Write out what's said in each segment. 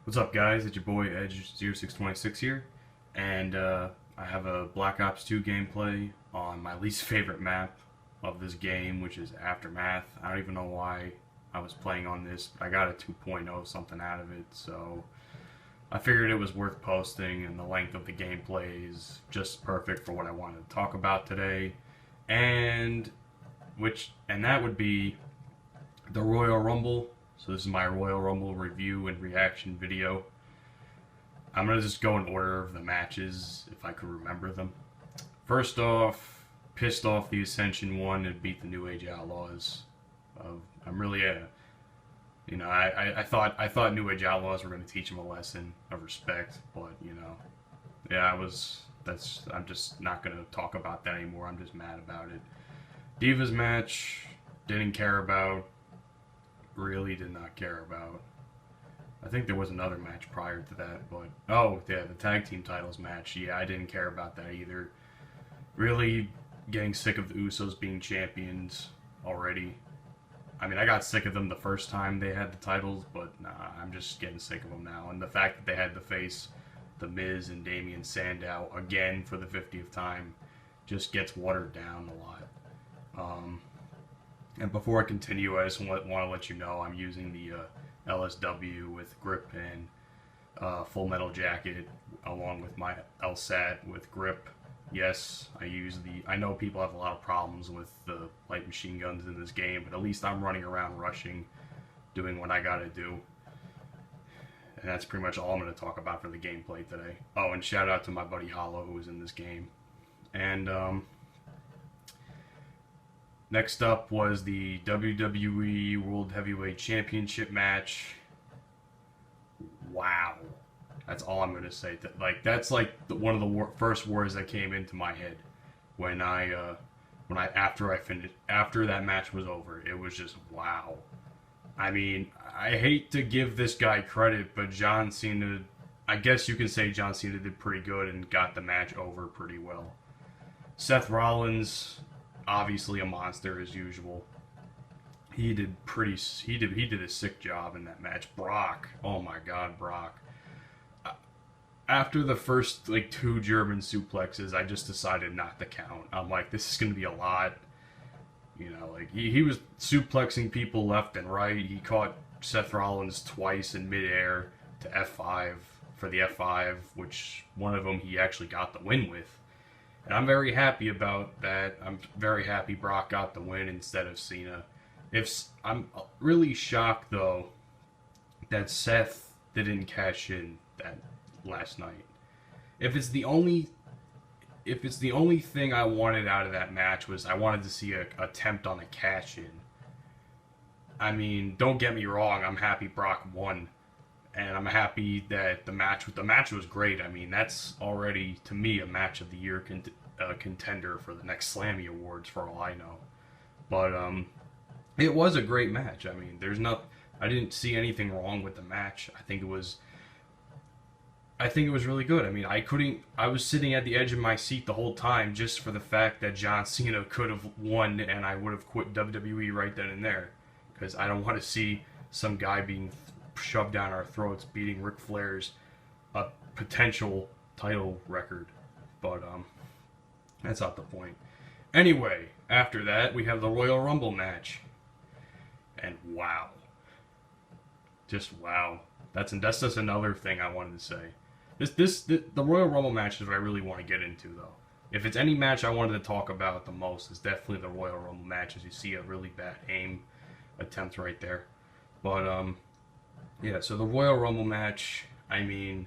What's up, guys? It's your boy Edge0626 here, and I have a Black Ops 2 gameplay on my least favorite map of this game, which is Aftermath. I don't even know why I was playing on this, but I got a 2.0 something out of it, so I figured it was worth posting, and the length of the gameplay is just perfect for what I wanted to talk about today, and that would be the Royal Rumble. So this is my Royal Rumble review and reaction video. I'm going to just go in order of the matches if I could remember them. First off, pissed off the Ascension won and beat the New Age Outlaws. I'm really I thought New Age Outlaws were going to teach them a lesson of respect, but yeah, I'm just not going to talk about that anymore. I'm just mad about it. Divas match, didn't care about. Really did not care about. I think there was another match prior to that, but oh yeah, the tag team titles match. Yeah, I didn't care about that either. Really getting sick of the Usos being champions already. I mean, I got sick of them the first time they had the titles, but nah, I'm just getting sick of them now. And the fact that they had to face the Miz and Damien Sandow again for the 50th time just gets watered down a lot. And before I continue, I just want to let you know I'm using the LSW with grip and Full Metal Jacket along with my LSAT with grip. Yes, I know people have a lot of problems with the light machine guns in this game, but at least I'm running around rushing, doing what I gotta do. And that's pretty much all I'm going to talk about for the gameplay today. Oh, and shout out to my buddy Hollow who was in this game. And next up was the WWE World Heavyweight Championship match. Wow. That's all I'm going to say. That's one of the first words that came into my head when after that match was over. It was just wow. I mean, I hate to give this guy credit, but John Cena, I guess you can say John Cena did pretty good and got the match over pretty well. Seth Rollins, obviously a monster as usual. He did a sick job in that match. Brock, oh my God, Brock. After the first two German suplexes, I just decided not to count. I'm like, this is gonna be a lot. He was suplexing people left and right. He caught Seth Rollins twice in midair to F5 for the F5, which one of them he actually got the win with. And I'm very happy about that. I'm very happy Brock got the win instead of Cena. I'm really shocked though that Seth didn't cash in that last night. If it's the only thing I wanted out of that match was I wanted to see a attempt on a cash in. I mean, don't get me wrong, I'm happy Brock won. And I'm happy that the match was great. I mean, that's already, to me, a match of the year contender for the next Slammy Awards, for all I know. But it was a great match. I mean, I didn't see anything wrong with the match. I think it was really good. I mean, I was sitting at the edge of my seat the whole time just for the fact that John Cena could have won and I would have quit WWE right then and there. Because I don't want to see some guy being shoved down our throats beating Ric Flair's potential title record. But that's not the point. Anyway, after that we have the Royal Rumble match. And wow. Just wow. That's just another thing I wanted to say. The Royal Rumble match is what I really want to get into though. If it's any match I wanted to talk about the most, it's definitely the Royal Rumble match, as you see a really bad aim attempt right there. But yeah, so the Royal Rumble match, I mean,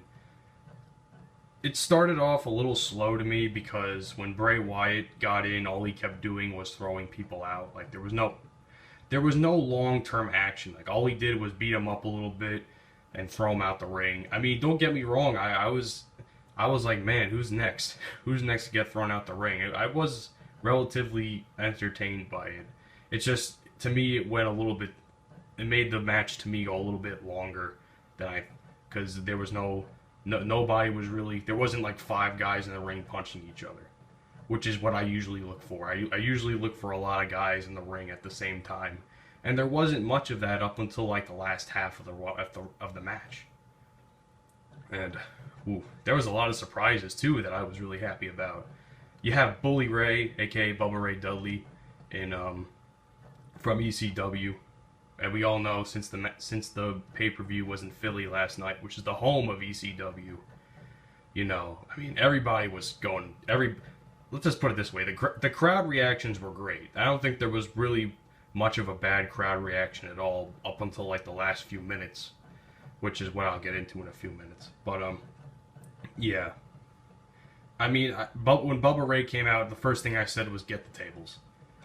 it started off a little slow to me because when Bray Wyatt got in, all he kept doing was throwing people out. Like there was no long-term action. Like all he did was beat him up a little bit and throw him out the ring. I mean, don't get me wrong. I was like, man, who's next? Who's next to get thrown out the ring? I was relatively entertained by it. It's just, to me, it made the match to me go a little bit longer because there was nobody was really, there wasn't like five guys in the ring punching each other, which is what I usually look for. I usually look for a lot of guys in the ring at the same time. And there wasn't much of that up until like the last half of the match. And there was a lot of surprises too that I was really happy about. You have Bully Ray, aka Bubba Ray Dudley, in from ECW, and we all know since the pay-per-view was in Philly last night, which is the home of ECW. You know, I mean, everybody was going. Let's just put it this way: the crowd reactions were great. I don't think there was really much of a bad crowd reaction at all up until like the last few minutes, which is what I'll get into in a few minutes. But yeah. I mean, but when Bubba Ray came out, the first thing I said was get the tables.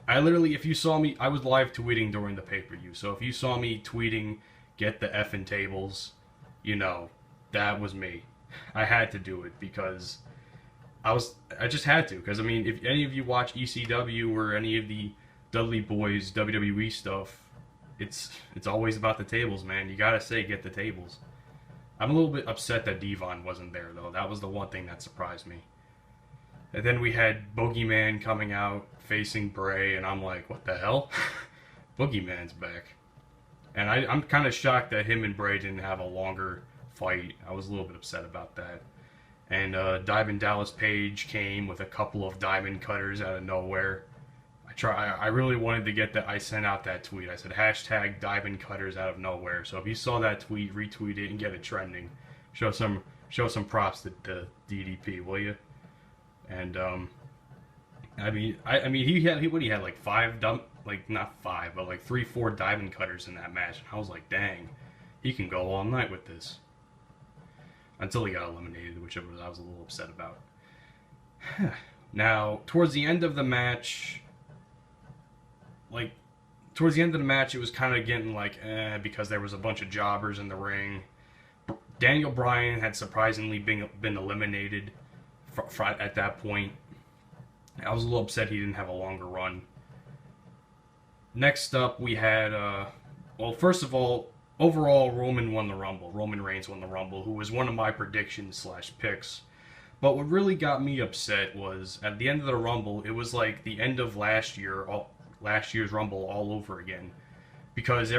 I literally, if you saw me, I was live tweeting during the pay-per-view, so if you saw me tweeting get the effing tables, you know, that was me. I had to do it because I just had to, because I mean, if any of you watch ECW or any of the Dudley Boys WWE stuff, it's always about the tables, man. You gotta say get the tables. I'm a little bit upset that Devon wasn't there, though. That was the one thing that surprised me. And then we had Boogeyman coming out facing Bray, and I'm like, what the hell? Boogeyman's back. And I'm kind of shocked that him and Bray didn't have a longer fight. I was a little bit upset about that. And Diamond Dallas Page came with a couple of diamond cutters out of nowhere. I really wanted to get that. I sent out that tweet. I said hashtag diamond cutters out of nowhere. So if you saw that tweet, retweet it and get it trending. Show some props to DDP, will you? And I mean he had like not five, but like 3-4 diamond cutters in that match, and I was like, dang, he can go all night with this. Until he got eliminated, which I was a little upset about. Now, towards the end of the match, it was kind of getting like, because there was a bunch of jobbers in the ring. Daniel Bryan had surprisingly been eliminated at that point. I was a little upset he didn't have a longer run. Next up, we had, well, first of all, overall, Roman won the Rumble. Roman Reigns won the Rumble, who was one of my predictions / picks. But what really got me upset was, at the end of the Rumble, it was like the end of last year's Rumble all over again. Because I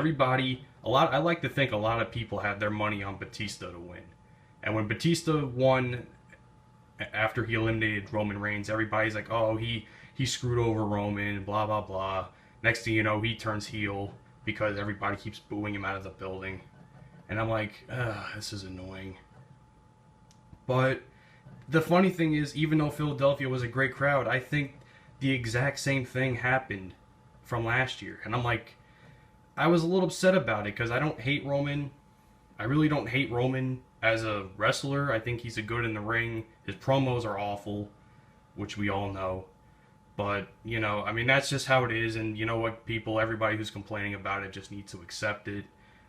like to think a lot of people had their money on Batista to win. And when Batista won, after he eliminated Roman Reigns, everybody's like, oh, he screwed over Roman, blah, blah, blah. Next thing you know, he turns heel because everybody keeps booing him out of the building. And I'm like, this is annoying. But the funny thing is, even though Philadelphia was a great crowd, I think the exact same thing happened from last year. And I'm like, I was a little upset about it because I don't hate Roman. I really don't hate Roman as a wrestler. I think he's a good in the ring. His promos are awful, which we all know. But, you know, I mean, that's just how it is. And you know what, everybody who's complaining about it just needs to accept it.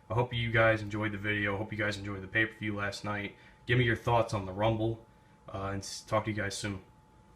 I hope you guys enjoyed the video. I hope you guys enjoyed the pay-per-view last night. Give me your thoughts on the Rumble. And talk to you guys soon.